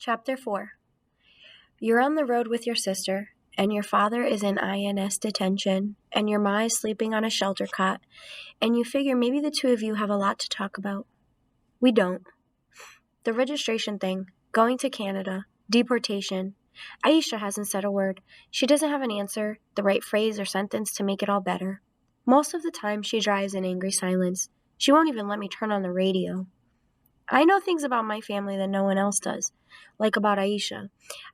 Chapter 4. You're on the road with your sister, and your father is in INS detention, and your ma is sleeping on a shelter cot, and you figure maybe the two of you have a lot to talk about. We don't. The registration thing, going to Canada, deportation. Aisha hasn't said a word. She doesn't have an answer, the right phrase or sentence to make it all better. Most of the time, she drives in angry silence. She won't even let me turn on the radio. I know things about my family that no one else does, like about Aisha.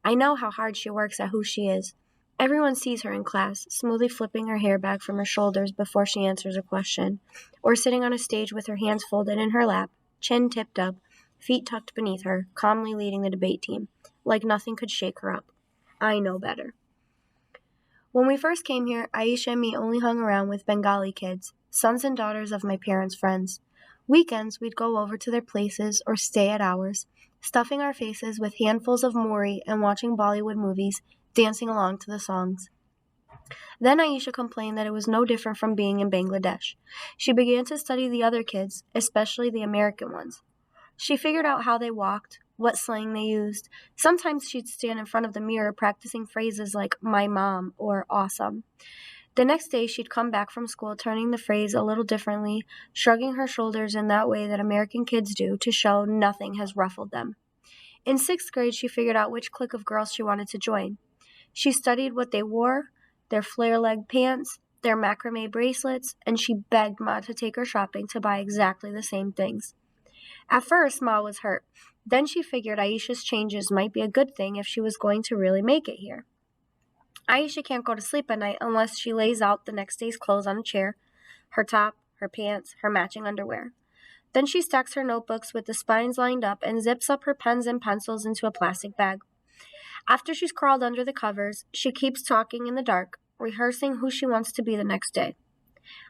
I know how hard she works at who she is. Everyone sees her in class, smoothly flipping her hair back from her shoulders before she answers a question, or sitting on a stage with her hands folded in her lap, chin tipped up, feet tucked beneath her, calmly leading the debate team, like nothing could shake her up. I know better. When we first came here, Aisha and me only hung around with Bengali kids, sons and daughters of my parents' friends. Weekends, we'd go over to their places or stay at ours, stuffing our faces with handfuls of mori and watching Bollywood movies, dancing along to the songs. Then Aisha complained that it was no different from being in Bangladesh. She began to study the other kids, especially the American ones. She figured out how they walked, what slang they used. Sometimes she'd stand in front of the mirror practicing phrases like my mom or awesome. The next day, she'd come back from school turning the phrase a little differently, shrugging her shoulders in that way that American kids do to show nothing has ruffled them. In 6th grade, she figured out which clique of girls she wanted to join. She studied what they wore, their flare-leg pants, their macrame bracelets, and she begged Ma to take her shopping to buy exactly the same things. At first, Ma was hurt. Then she figured Aisha's changes might be a good thing if she was going to really make it here. Aisha can't go to sleep at night unless she lays out the next day's clothes on a chair, her top, her pants, her matching underwear. Then she stacks her notebooks with the spines lined up and zips up her pens and pencils into a plastic bag. After she's crawled under the covers, she keeps talking in the dark, rehearsing who she wants to be the next day.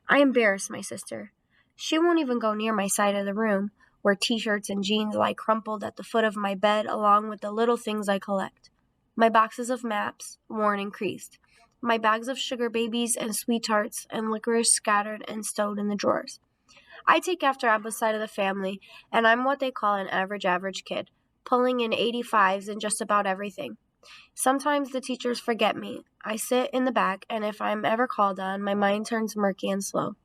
I embarrass my sister. She won't even go near my side of the room, where t-shirts and jeans lie crumpled at the foot of my bed along with the little things I collect. My boxes of maps, worn and creased. My bags of sugar babies and sweet tarts and licorice scattered and stowed in the drawers. I take after Abba's side of the family, and I'm what they call an average kid, pulling in 85s in just about everything. Sometimes the teachers forget me. I sit in the back, and if I'm ever called on, my mind turns murky and slow.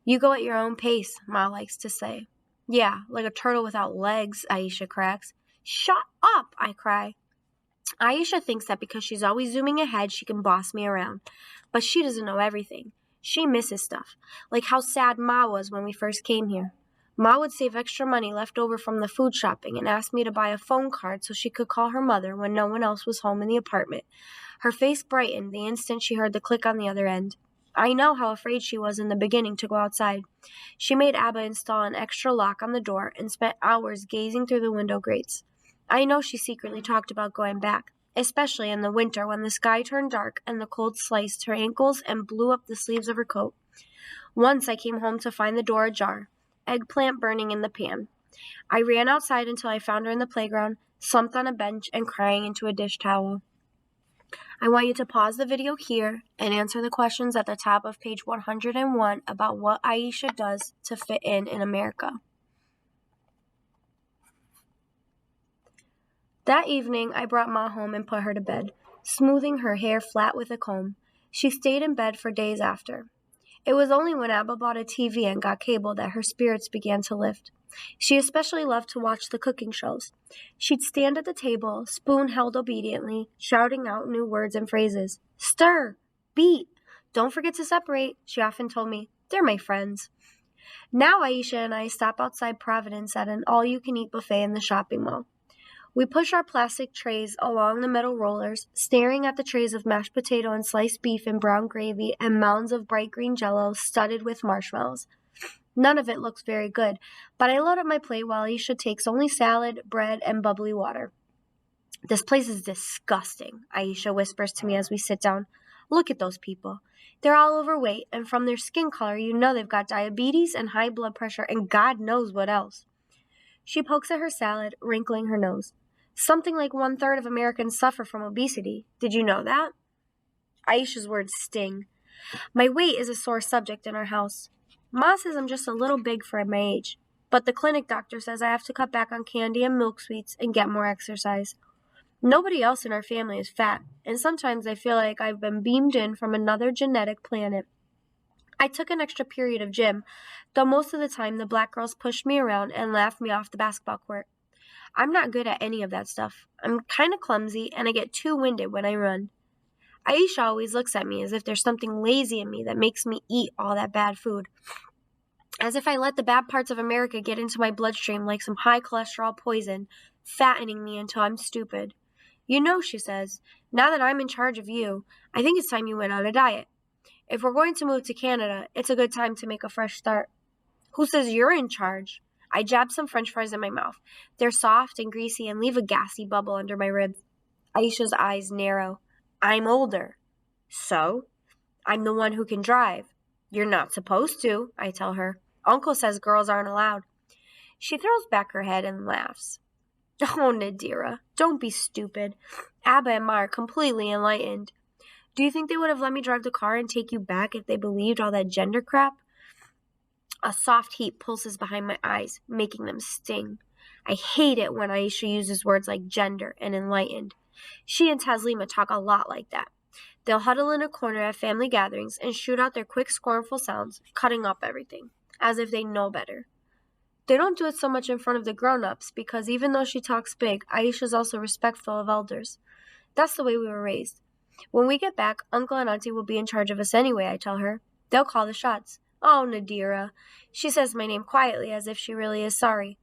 You go at your own pace, Ma likes to say. Yeah, like a turtle without legs, Aisha cracks. Shut up, I cry. Aisha thinks that because she's always zooming ahead, she can boss me around. But she doesn't know everything. She misses stuff, like how sad Ma was when we first came here. Ma would save extra money left over from the food shopping and ask me to buy a phone card so she could call her mother when no one else was home in the apartment. Her face brightened the instant she heard the click on the other end. I know how afraid she was in the beginning to go outside. She made Abba install an extra lock on the door and spent hours gazing through the window grates. I know she secretly talked about going back, especially in the winter when the sky turned dark and the cold sliced her ankles and blew up the sleeves of her coat. Once I came home to find the door ajar, eggplant burning in the pan. I ran outside until I found her in the playground, slumped on a bench and crying into a dish towel. I want you to pause the video here and answer the questions at the top of page 101 about what Aisha does to fit in America. That evening, I brought Ma home and put her to bed, smoothing her hair flat with a comb. She stayed in bed for days after. It was only when Abba bought a TV and got cable that her spirits began to lift. She especially loved to watch the cooking shows. She'd stand at the table, spoon held obediently, shouting out new words and phrases. Stir! Beat! Don't forget to separate, she often told me. They're my friends. Now Aisha and I stop outside Providence at an all-you-can-eat buffet in the shopping mall. We push our plastic trays along the metal rollers, staring at the trays of mashed potato and sliced beef and brown gravy and mounds of bright green jello studded with marshmallows. None of it looks very good, but I load up my plate while Aisha takes only salad, bread, and bubbly water. This place is disgusting, Aisha whispers to me as we sit down. Look at those people. They're all overweight, and from their skin color, you know they've got diabetes and high blood pressure and God knows what else. She pokes at her salad, wrinkling her nose. Something like 1/3 of Americans suffer from obesity. Did you know that? Aisha's words sting. My weight is a sore subject in our house. Ma says I'm just a little big for my age. But the clinic doctor says I have to cut back on candy and milk sweets and get more exercise. Nobody else in our family is fat, and sometimes I feel like I've been beamed in from another genetic planet. I took an extra period of gym, though most of the time the black girls pushed me around and laughed me off the basketball court. I'm not good at any of that stuff. I'm kind of clumsy, and I get too winded when I run. Aisha always looks at me as if there's something lazy in me that makes me eat all that bad food. As if I let the bad parts of America get into my bloodstream like some high cholesterol poison, fattening me until I'm stupid. You know, she says, now that I'm in charge of you, I think it's time you went on a diet. If we're going to move to Canada, it's a good time to make a fresh start. Who says you're in charge? I jab some french fries in my mouth. They're soft and greasy and leave a gassy bubble under my ribs. Aisha's eyes narrow. I'm older. So? I'm the one who can drive. You're not supposed to, I tell her. Uncle says girls aren't allowed. She throws back her head and laughs. Oh, Nadira, don't be stupid. Abba and Ma are completely enlightened. Do you think they would have let me drive the car and take you back if they believed all that gender crap? A soft heat pulses behind my eyes, making them sting. I hate it when Aisha uses words like gender and enlightened. She and Taslima talk a lot like that. They'll huddle in a corner at family gatherings and shoot out their quick, scornful sounds, cutting up everything, as if they know better. They don't do it so much in front of the grown-ups because even though she talks big, Aisha's also respectful of elders. That's the way we were raised. When we get back, Uncle and Auntie will be in charge of us anyway, I tell her. They'll call the shots. Oh, Nadira. She says my name quietly as if she really is sorry.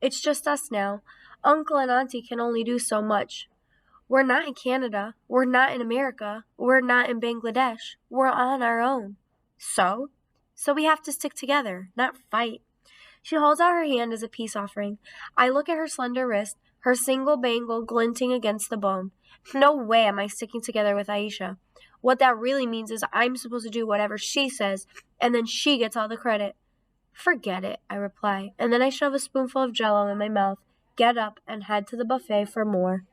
It's just us now. Uncle and Auntie can only do so much. We're not in Canada. We're not in America. We're not in Bangladesh. We're on our own. So? So we have to stick together, not fight. She holds out her hand as a peace offering. I look at her slender wrist, her single bangle glinting against the bone. No way am I sticking together with Aisha. What that really means is I'm supposed to do whatever she says, and then she gets all the credit. Forget it, I reply, and then I shove a spoonful of Jell-O in my mouth, get up, and head to the buffet for more.